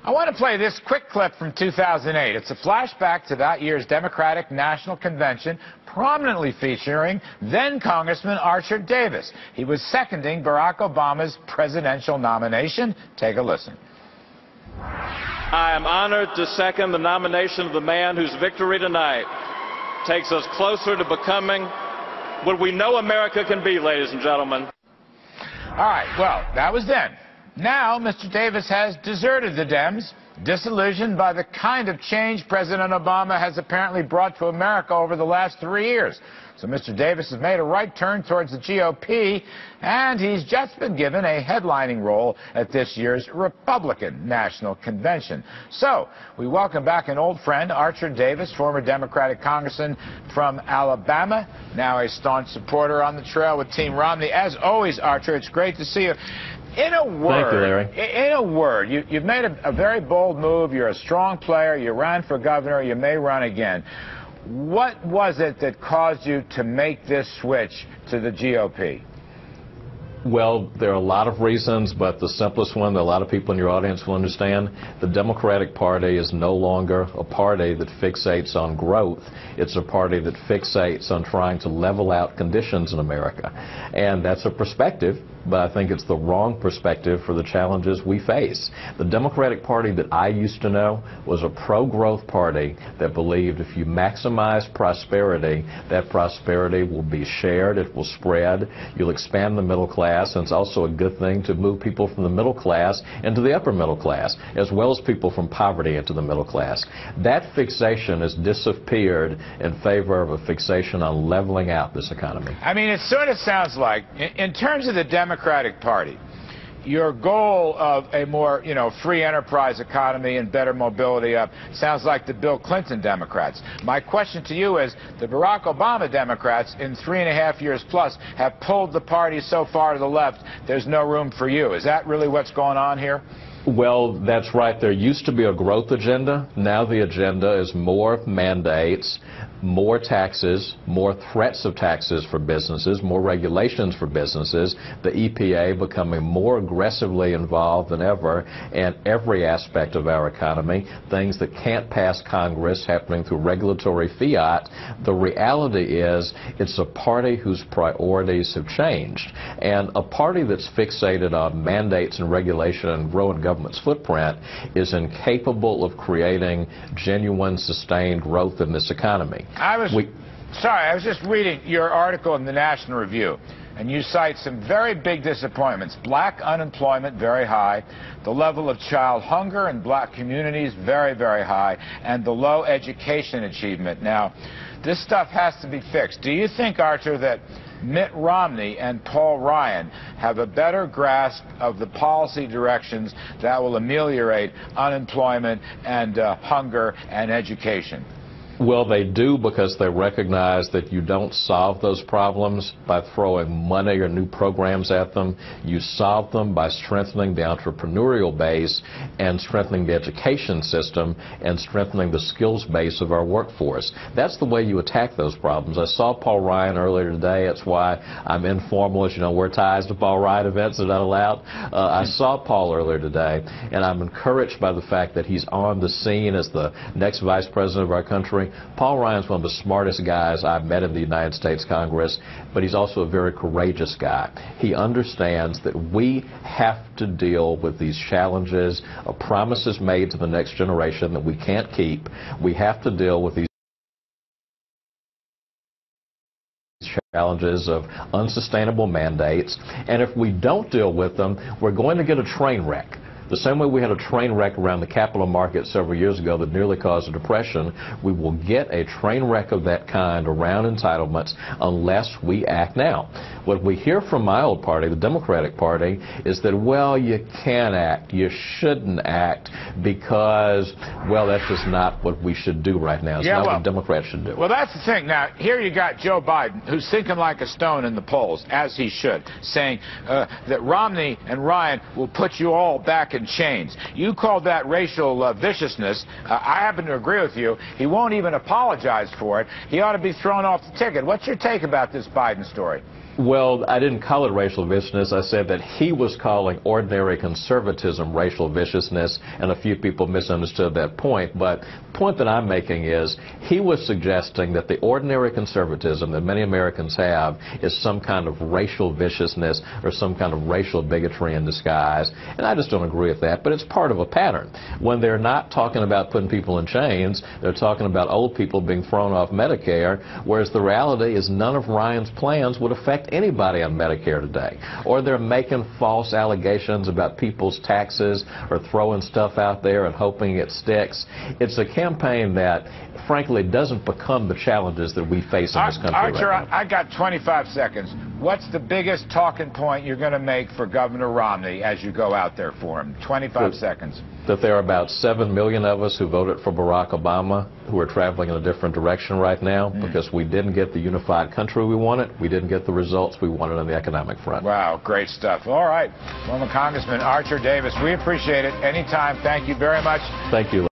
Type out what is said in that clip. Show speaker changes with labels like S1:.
S1: I want to play this quick clip from 2008. It's a flashback to that year's Democratic National Convention, prominently featuring then-Congressman Artur Davis. He was seconding Barack Obama's presidential nomination. Take a listen.
S2: I am honored to second the nomination of the man whose victory tonight takes us closer to becoming what we know America can be, ladies and gentlemen.
S1: All right, well, that was then. Now, Mr. Davis has deserted the Dems, disillusioned by the kind of change President Obama has apparently brought to America over the last 3 years. So Mr. Davis has made a right turn towards the GOP, and he's just been given a headlining role at this year's Republican National Convention. So we welcome back an old friend, Artur Davis, former Democratic congressman from Alabama, now a staunch supporter on the trail with Team Romney. As always, Artur, it's great to see you. In a word,
S3: thank you, Larry.
S1: In a word, you've made a very bold move. You're a strong player. You ran for governor. You may run again. What was it that caused you to make this switch to the GOP?
S3: Well, there are a lot of reasons, but the simplest one that a lot of people in your audience will understand, the Democratic Party is no longer a party that fixates on growth. It's a party that fixates on trying to level out conditions in America. And that's a perspective, but I think it's the wrong perspective for the challenges we face. The Democratic Party that I used to know was a pro-growth party that believed if you maximize prosperity, that prosperity will be shared, it will spread, you'll expand the middle class, and it's also a good thing to move people from the middle class into the upper middle class, as well as people from poverty into the middle class. That fixation has disappeared in favor of a fixation on leveling out this economy.
S1: I mean, it sort of sounds like, in terms of the Democratic Party, your goal of a more, free enterprise economy and better mobility up sounds like the Bill Clinton Democrats. My question to you is, the Barack Obama Democrats in 3.5 years plus have pulled the party so far to the left, there's no room for you. Is that really what's going on here?
S3: Well, that's right. There used to be a growth agenda. Now the agenda is more mandates, more taxes, more threats of taxes for businesses, more regulations for businesses, the EPA becoming more aggressively involved than ever in every aspect of our economy, things that can't pass Congress happening through regulatory fiat. The reality is it's a party whose priorities have changed. And a party that's fixated on mandates and regulation and growing government's footprint is incapable of creating genuine, sustained growth in this economy.
S1: I was just reading your article in the National Review, and you cite some very big disappointments. Black unemployment, very high. The level of child hunger in black communities, very, very high. And the low education achievement. Now, this stuff has to be fixed. Do you think, Artur, that Mitt Romney and Paul Ryan have a better grasp of the policy directions that will ameliorate unemployment and hunger and education?
S3: Well, they do, because they recognize that you don't solve those problems by throwing money or new programs at them. You solve them by strengthening the entrepreneurial base and strengthening the education system and strengthening the skills base of our workforce. That's the way you attack those problems. I saw Paul Ryan earlier today. That's why I'm informal. As you know, wear ties to Paul Ryan events are not allowed. I saw Paul earlier today, and I'm encouraged by the fact that he's on the scene as the next vice president of our country. Paul Ryan's one of the smartest guys I've met in the United States Congress, but he's also a very courageous guy. He understands that we have to deal with these challenges of promises made to the next generation that we can't keep. We have to deal with these challenges of unsustainable mandates, and if we don't deal with them, we're going to get a train wreck. The same way we had a train wreck around the capital market several years ago that nearly caused a depression, we will get a train wreck of that kind around entitlements unless we act now. What we hear from my old party, the Democratic Party, is that, well, you can't act, you shouldn't act, because, well, that's just not what we should do right now. It's not what Democrats should do.
S1: Well, that's the thing. Now, here you got Joe Biden, who's sinking like a stone in the polls, as he should, saying that Romney and Ryan will put you all back in chains. You called that racial viciousness. I happen to agree with you. He won't even apologize for it. He ought to be thrown off the ticket. What's your take about this Biden story?
S3: Well, I didn't call it racial viciousness. I said that he was calling ordinary conservatism racial viciousness, and a few people misunderstood that point. But the point that I'm making is he was suggesting that the ordinary conservatism that many Americans have is some kind of racial viciousness or some kind of racial bigotry in disguise. And I just don't agree with that, but it's part of a pattern. When they're not talking about putting people in chains, they're talking about old people being thrown off Medicare, whereas the reality is none of Ryan's plans would affect anybody on Medicare today. Or they're making false allegations about people's taxes or throwing stuff out there and hoping it sticks. It's a campaign that, frankly, doesn't become the challenges that we face in this country.
S1: Artur,
S3: right now.
S1: I got 25 seconds. What's the biggest talking point you're going to make for Governor Romney as you go out there for him? 25 seconds.
S3: That there are about 7 million of us who voted for Barack Obama who are traveling in a different direction right now because we didn't get the unified country we wanted. We didn't get the results we wanted on the economic front.
S1: Wow, great stuff. All right. Former Congressman Artur Davis, we appreciate it. Anytime. Thank you very much.
S3: Thank you,